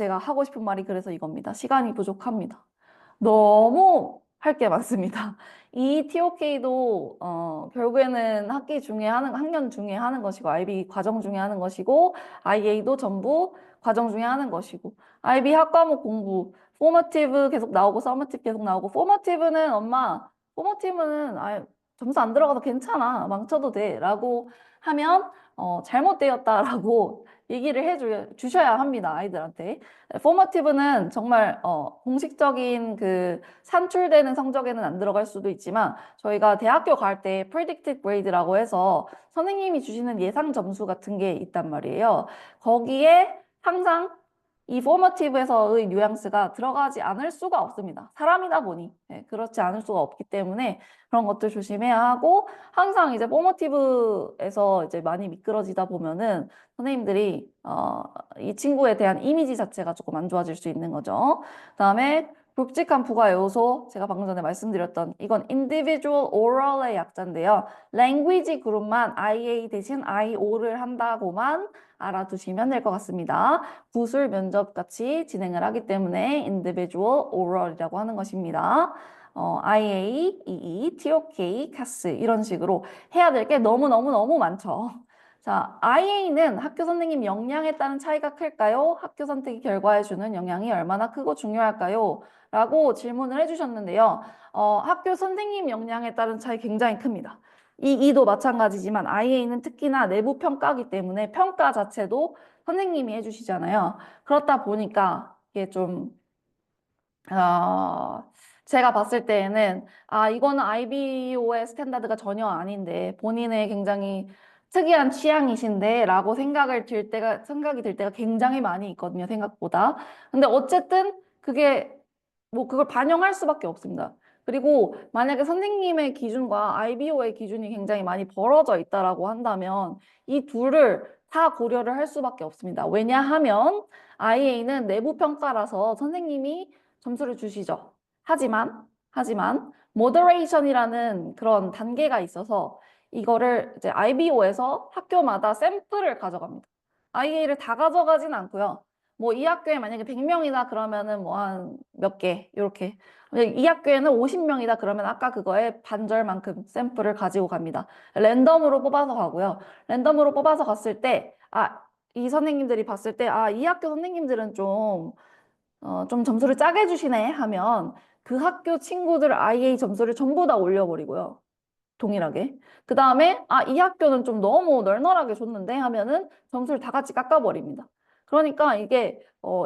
제가 하고 싶은 말이 그래서 이겁니다. 시간이 부족합니다. 너무 할 게 많습니다. 이 TOK도 결국에는 학년 중에 하는 것이고 IB 과정 중에 하는 것이고 IA도 전부 과정 중에 하는 것이고 IB 학과목 공부 포머티브 계속 나오고 서머티브 계속 나오고 포머티브는 엄마 포머티브는 점수 안 들어가도 괜찮아 망쳐도 돼 라고 하면 잘못되었다라고 얘기를 주셔야 합니다. 아이들한테. 포머티브는 정말 공식적인 그 산출되는 성적에는 안 들어갈 수도 있지만 저희가 대학교 갈 때 predicted grade라고 해서 선생님이 주시는 예상 점수 같은 게 있단 말이에요. 거기에 항상 이 포머티브에서의 뉘앙스가 들어가지 않을 수가 없습니다. 사람이다 보니 그렇지 않을 수가 없기 때문에 그런 것들 조심해야 하고 항상 이제 포머티브에서 이제 많이 미끄러지다 보면은 선생님들이 이 친구에 대한 이미지 자체가 조금 안 좋아질 수 있는 거죠. 그다음에 굵직한 부가 요소 제가 방금 전에 말씀드렸던 이건 individual oral의 약자인데요. language 그룹만 IA 대신 IO를 한다고만 알아두시면 될 것 같습니다. 구술 면접 같이 진행을 하기 때문에 individual oral이라고 하는 것입니다. IA, EE, TOK, CAS 이런 식으로 해야 될 게 너무너무너무 많죠. 자, IA는 학교 선생님 역량에 따른 차이가 클까요? 학교 선택 결과에 주는 영향이 얼마나 크고 중요할까요? 라고 질문을 해주셨는데요. 학교 선생님 역량에 따른 차이 굉장히 큽니다. 이도 마찬가지지만 IA는 특히나 내부 평가이기 때문에 평가 자체도 선생님이 해주시잖아요. 그렇다 보니까 이게 좀 제가 봤을 때에는 이거는 IBO의 스탠다드가 전혀 아닌데 본인의 굉장히 특이한 취향이신데 라고 생각이 들 때가 굉장히 많이 있거든요, 생각보다. 근데 어쨌든 그걸 반영할 수밖에 없습니다. 그리고 만약에 선생님의 기준과 IBO의 기준이 굉장히 많이 벌어져 있다라고 한다면 이 둘을 다 고려를 할 수밖에 없습니다. 왜냐하면 IA는 내부 평가라서 선생님이 점수를 주시죠. 하지만 moderation이라는 그런 단계가 있어서 이거를 이제 IBO에서 학교마다 샘플을 가져갑니다. IA를 다 가져가진 않고요. 뭐 이 학교에 만약에 100명이다 그러면은 뭐 한 몇 개 이렇게 이 학교에는 50명이다 그러면 아까 그거의 반절만큼 샘플을 가지고 갑니다. 랜덤으로 뽑아서 가고요. 랜덤으로 뽑아서 갔을 때 이 선생님들이 봤을 때 이 학교 선생님들은 좀 점수를 짜게 주시네 하면 그 학교 친구들 IA 점수를 전부 다 올려버리고요. 동일하게. 그 다음에 이 학교는 좀 너무 널널하게 줬는데 하면은 점수를 다 같이 깎아버립니다. 그러니까 이게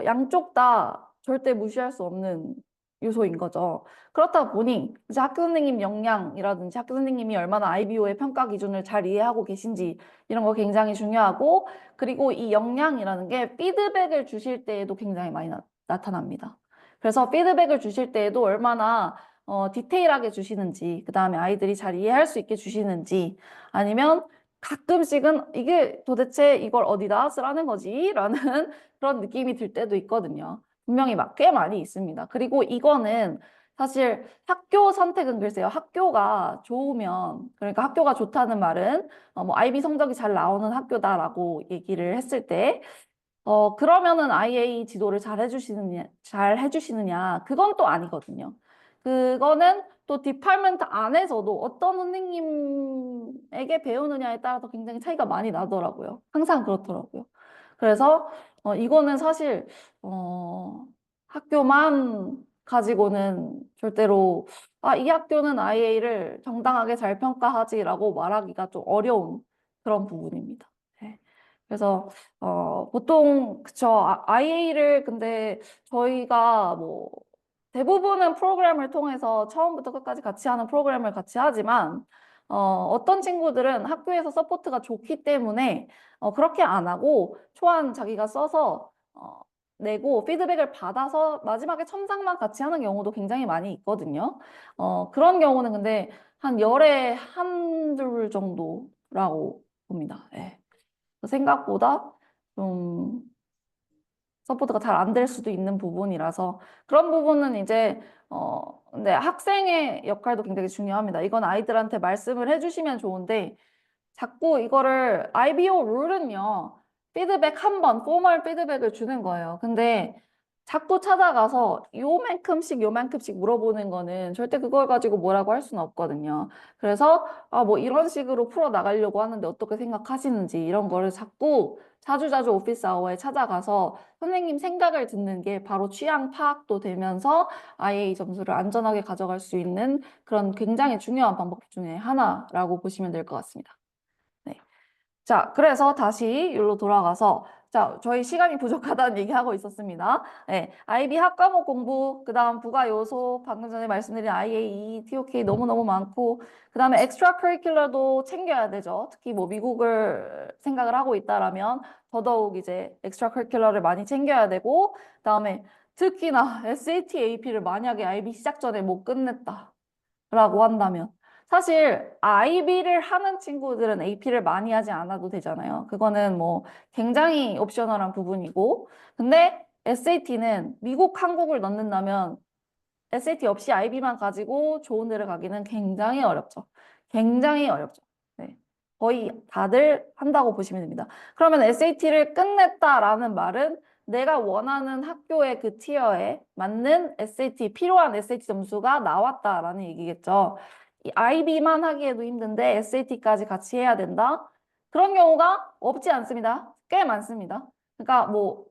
양쪽 다 절대 무시할 수 없는 요소인 거죠. 그렇다 보니 이제 학교 선생님 역량이라든지 학교 선생님이 얼마나 IBO의 평가 기준을 잘 이해하고 계신지 이런 거 굉장히 중요하고 그리고 이 역량이라는 게 피드백을 주실 때에도 굉장히 많이 나타납니다. 그래서 피드백을 주실 때에도 얼마나 디테일하게 주시는지, 그 다음에 아이들이 잘 이해할 수 있게 주시는지, 아니면 가끔씩은 이게 도대체 이걸 어디다 쓰라는 거지? 라는 그런 느낌이 들 때도 있거든요. 분명히 꽤 많이 있습니다. 그리고 이거는 사실 학교 선택은 글쎄요. 학교가 좋으면, 그러니까 학교가 좋다는 말은 뭐 IB 성적이 잘 나오는 학교다라고 얘기를 했을 때, 그러면은 IA 지도를 잘 해주시느냐, 그건 또 아니거든요. 그거는 또 디파트먼트 안에서도 어떤 선생님에게 배우느냐에 따라서 굉장히 차이가 많이 나더라고요. 항상 그렇더라고요. 그래서, 이거는 사실, 학교만 가지고는 절대로, 이 학교는 IA를 정당하게 잘 평가하지라고 말하기가 좀 어려운 그런 부분입니다. 네. 그래서, 보통, 그쵸. IA를 근데 저희가 뭐, 대부분은 프로그램을 통해서 처음부터 끝까지 같이 하는 프로그램을 같이 하지만, 어떤 친구들은 학교에서 서포트가 좋기 때문에, 그렇게 안 하고, 초안 자기가 써서, 내고 피드백을 받아서 마지막에 첨삭만 같이 하는 경우도 굉장히 많이 있거든요. 그런 경우는 근데 한 열에 한둘 정도라고 봅니다. 예. 생각보다 좀 서포트가 잘 안 될 수도 있는 부분이라서 그런 부분은 이제 근데 학생의 역할도 굉장히 중요합니다. 이건 아이들한테 말씀을 해주시면 좋은데 자꾸 이거를 IBO 룰은요. 피드백 한 번, 포멀 피드백을 주는 거예요. 근데 자꾸 찾아가서 요만큼씩 물어보는 거는 절대 그걸 가지고 뭐라고 할 수는 없거든요. 그래서 뭐 이런 식으로 풀어 나가려고 하는데 어떻게 생각하시는지 이런 거를 자꾸 자주자주 오피스 아워에 찾아가서 선생님 생각을 듣는 게 바로 취향 파악도 되면서 IA 점수를 안전하게 가져갈 수 있는 그런 굉장히 중요한 방법 중에 하나라고 보시면 될 것 같습니다. 네. 자, 그래서 다시 여기로 돌아가서 자, 저희 시간이 부족하다는 얘기하고 있었습니다. 네, IB 학과목 공부, 그 다음 부가 요소, 방금 전에 말씀드린 IAE, TOK 너무너무 많고, 그 다음에 엑스트라 커리큘러도 챙겨야 되죠. 특히 뭐 미국을 생각을 하고 있다라면 더더욱 이제 엑스트라 커리큘러를 많이 챙겨야 되고, 그 다음에 특히나 SAT, AP를 만약에 IB 시작 전에 못 끝냈다라고 한다면 사실 IB를 하는 친구들은 AP를 많이 하지 않아도 되잖아요. 그거는 뭐 굉장히 옵셔널한 부분이고 근데 SAT는 미국, 한국을 넣는다면 SAT 없이 IB만 가지고 좋은 데를 가기는 굉장히 어렵죠. 굉장히 어렵죠. 네. 거의 다들 한다고 보시면 됩니다. 그러면 SAT를 끝냈다라는 말은 내가 원하는 학교의 그 티어에 맞는 SAT, 필요한 SAT 점수가 나왔다라는 얘기겠죠. 이 IB만 하기에도 힘든데 SAT까지 같이 해야 된다? 그런 경우가 없지 않습니다. 꽤 많습니다. 그러니까 뭐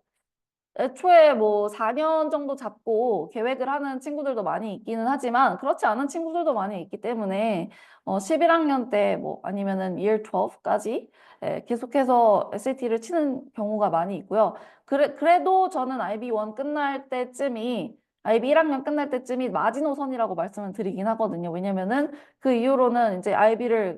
애초에 뭐 4년 정도 잡고 계획을 하는 친구들도 많이 있기는 하지만 그렇지 않은 친구들도 많이 있기 때문에 11학년 때 뭐 아니면은 year 12까지 계속해서 SAT를 치는 경우가 많이 있고요. 그래도 저는 IB1 끝날 때쯤이 IB 1학년 끝날 때쯤이 마지노선이라고 말씀을 드리긴 하거든요. 왜냐면은 그 이후로는 이제 IB가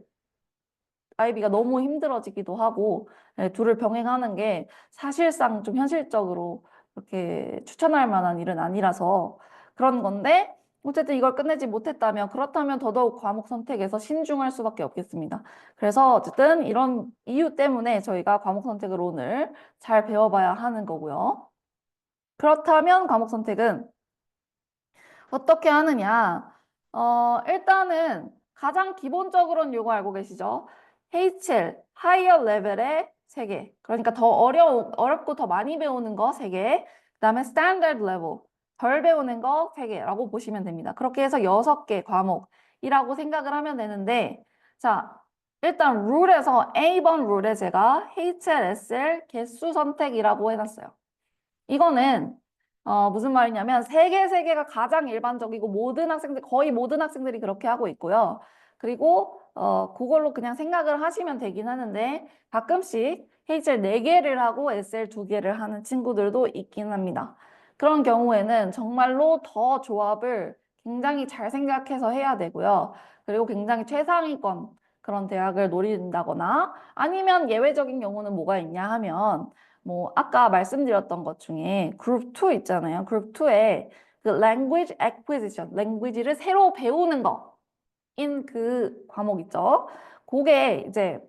너무 힘들어지기도 하고 둘을 병행하는 게 사실상 좀 현실적으로 그렇게 추천할 만한 일은 아니라서 그런 건데 어쨌든 이걸 끝내지 못했다면 그렇다면 더더욱 과목 선택에서 신중할 수밖에 없겠습니다. 그래서 어쨌든 이런 이유 때문에 저희가 과목 선택을 오늘 잘 배워봐야 하는 거고요. 그렇다면 과목 선택은 어떻게 하느냐? 일단은 가장 기본적으로는 요거 알고 계시죠? HL, Higher Level의 3개. 그러니까 더 어렵고 더 많이 배우는 거 3개. 그 다음에 Standard Level, 덜 배우는 거 3개라고 보시면 됩니다. 그렇게 해서 6개 과목이라고 생각을 하면 되는데, 자, 일단 룰에서 A번 룰에 제가 HL, SL 개수 선택이라고 해놨어요. 이거는 무슨 말이냐면 세개가 가장 일반적이고 거의 모든 학생들이 그렇게 하고 있고요. 그리고 그걸로 그냥 생각을 하시면 되긴 하는데 가끔씩 HL 4개를 하고 SL 2개를 하는 친구들도 있긴 합니다. 그런 경우에는 정말로 더 조합을 굉장히 잘 생각해서 해야 되고요. 그리고 굉장히 최상위권 그런 대학을 노린다거나 아니면 예외적인 경우는 뭐가 있냐 하면 뭐 아까 말씀드렸던 것 중에 그룹 2 있잖아요. 그룹 2에 그 language acquisition, language를 새로 배우는 거인 그 과목 있죠. 그게 이제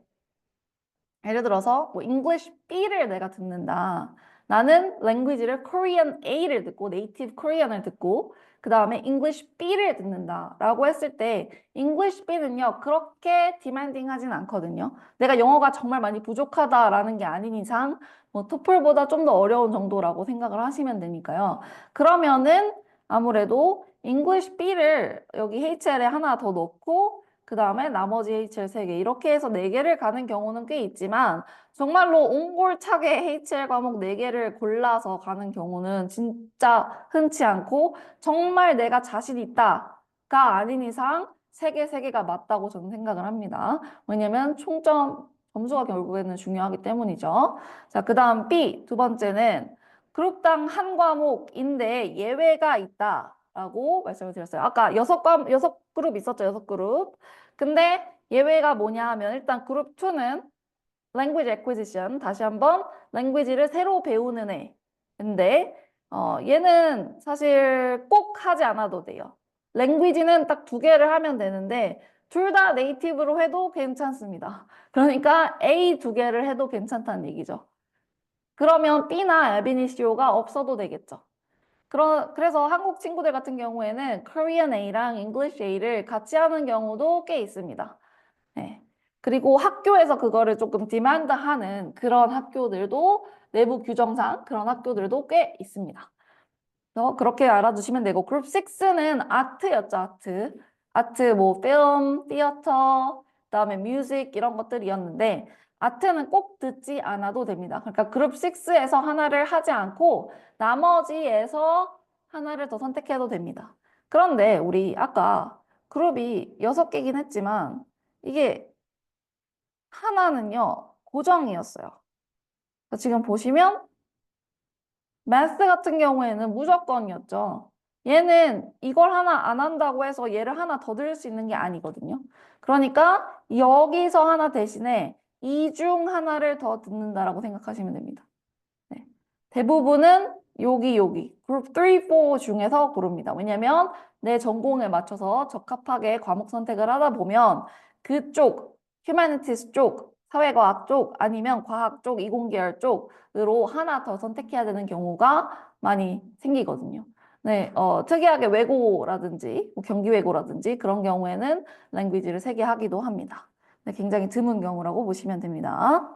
예를 들어서 뭐 English B를 내가 듣는다. 나는 language를 Korean A를 듣고 네이티브 코리안을 듣고 그 다음에 English B를 듣는다 라고 했을 때 English B는요 그렇게 디맨딩 하진 않거든요. 내가 영어가 정말 많이 부족하다라는 게 아닌 이상 뭐 토플보다 좀 더 어려운 정도라고 생각을 하시면 되니까요. 그러면은 아무래도 English B를 여기 HL에 하나 더 넣고 그 다음에 나머지 HL 3개 이렇게 해서 4개를 가는 경우는 꽤 있지만 정말로 옹골차게 HL 과목 4개를 골라서 가는 경우는 진짜 흔치 않고 정말 내가 자신 있다가 아닌 이상 3개가 맞다고 저는 생각을 합니다. 왜냐면 점수가 결국에는 중요하기 때문이죠. 자, 그 다음 B 두 번째는 그룹당 한 과목인데 예외가 있다라고 말씀을 드렸어요. 아까 6그룹 있었죠, 6그룹. 근데 예외가 뭐냐 하면 일단 그룹 2는 language acquisition, 다시 한번 language를 새로 배우는 애. 근데 얘는 사실 꼭 하지 않아도 돼요. language는 딱 2개를 하면 되는데 둘 다 네이티브로 해도 괜찮습니다. 그러니까 A 2개를 해도 괜찮다는 얘기죠. 그러면 B나 에비니시오가 없어도 되겠죠. 그래서 한국 친구들 같은 경우에는 Korean A랑 English A를 같이 하는 경우도 꽤 있습니다. 네. 그리고 학교에서 그거를 조금 디만드하는 그런 학교들도 내부 규정상 그런 학교들도 꽤 있습니다. 그렇게 알아두시면 되고 그룹 6는 아트였죠, 아트. 아트, 뭐, 필름, 티어터, 그다음에 뮤직 이런 것들이었는데 아트는 꼭 듣지 않아도 됩니다. 그러니까 그룹 6에서 하나를 하지 않고 나머지에서 하나를 더 선택해도 됩니다. 그런데 우리 아까 그룹이 6개긴 했지만 이게 하나는요, 고정이었어요. 지금 보시면 매스 같은 경우에는 무조건이었죠. 얘는 이걸 하나 안 한다고 해서 얘를 하나 더 들을 수 있는 게 아니거든요. 그러니까 여기서 하나 대신에 이 중 하나를 더 듣는다라고 생각하시면 됩니다. 네. 대부분은 여기 그룹 3, 4 중에서 고릅니다. 왜냐면 내 전공에 맞춰서 적합하게 과목 선택을 하다 보면 그쪽, 휴머니티스 쪽, 사회과학 쪽, 아니면 과학 쪽, 이공계열 쪽으로 하나 더 선택해야 되는 경우가 많이 생기거든요. 네, 특이하게 외고라든지 뭐 경기외고라든지 그런 경우에는 랭귀지를 3개 하기도 합니다. 네, 굉장히 드문 경우라고 보시면 됩니다.